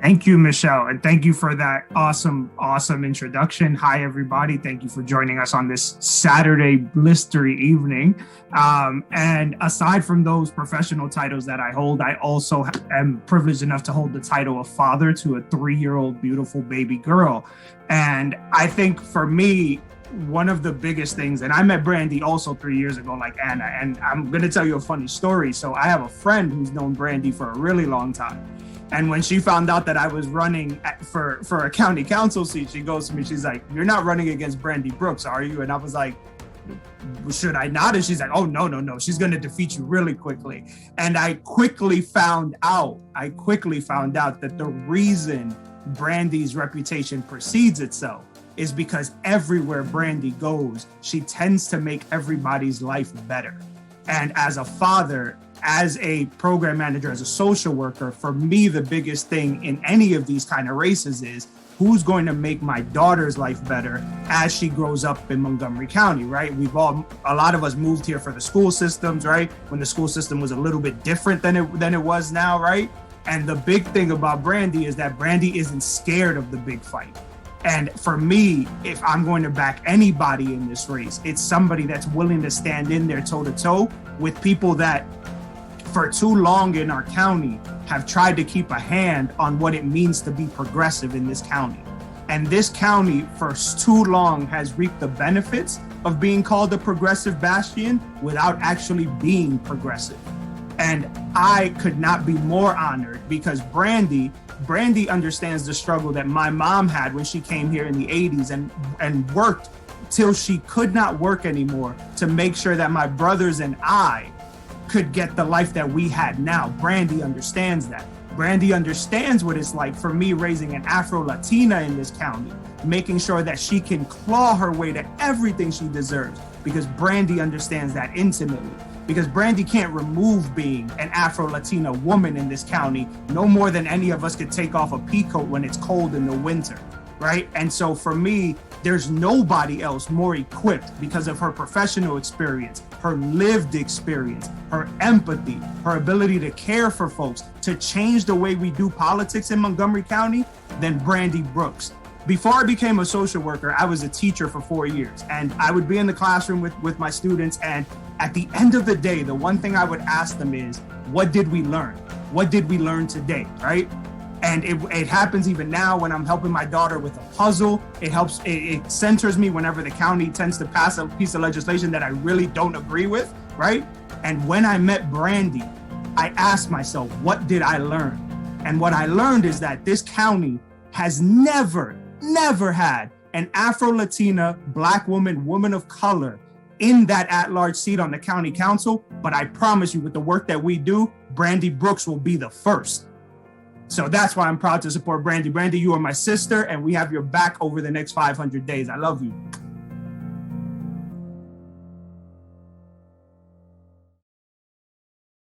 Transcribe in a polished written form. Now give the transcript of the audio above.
Thank you, Michelle, and thank you for that awesome introduction. Hi, everybody. Thank you for joining us on this Saturday blistery evening. And aside from those professional titles that I hold, I also am privileged enough to hold the title of father to a 3-year-old beautiful baby girl. And I think for me, one of the biggest things, and I met Brandy also 3 years ago, like Anna, and I'm going to tell you a funny story. So I have a friend who's known Brandy for a really long time. And when she found out that I was running for a county council seat, she goes to me, she's like, "You're not running against Brandy Brooks, are you?" And I was like, "Should I not?" And she's like, "Oh, no. She's going to defeat you really quickly." And I quickly found out that the reason Brandy's reputation precedes itself is because everywhere Brandy goes, she tends to make everybody's life better. And as a father, as a program manager, as a social worker, for me, the biggest thing in any of these kind of races is who's going to make my daughter's life better as she grows up in Montgomery County, right? A lot of us moved here for the school systems, right? When the school system was a little bit different than it was now, right? And the big thing about Brandy is that Brandy isn't scared of the big fight. And for me, if I'm going to back anybody in this race, it's somebody that's willing to stand in there toe to toe with people that for too long in our county have tried to keep a hand on what it means to be progressive in this county. And this county for too long has reaped the benefits of being called a progressive bastion without actually being progressive. And I could not be more honored because Brandy understands the struggle that my mom had when she came here in the 80s and worked till she could not work anymore to make sure that my brothers and I could get the life that we had now. Brandy understands that. Brandy understands what it's like for me raising an Afro-Latina in this county, making sure that she can claw her way to everything she deserves, because Brandy understands that intimately. Because Brandy can't remove being an Afro-Latina woman in this county no more than any of us could take off a pea coat when it's cold in the winter, right? And so for me, there's nobody else more equipped because of her professional experience, her lived experience, her empathy, her ability to care for folks, to change the way we do politics in Montgomery County than Brandy Brooks. Before I became a social worker, I was a teacher for 4 years, and I would be in the classroom with my students. And at the end of the day, the one thing I would ask them is, what did we learn? What did we learn today, right? And it happens even now when I'm helping my daughter with a puzzle. It centers me whenever the county tends to pass a piece of legislation that I really don't agree with, right? And when I met Brandy, I asked myself, what did I learn? And what I learned is that this county has never had an Afro-Latina, Black woman of color in that at-large seat on the county council. But I promise you, with the work that we do, Brandy Brooks will be the first. So that's why I'm proud to support Brandy. Brandy, you are my sister, and we have your back over the next 500 days. I love you.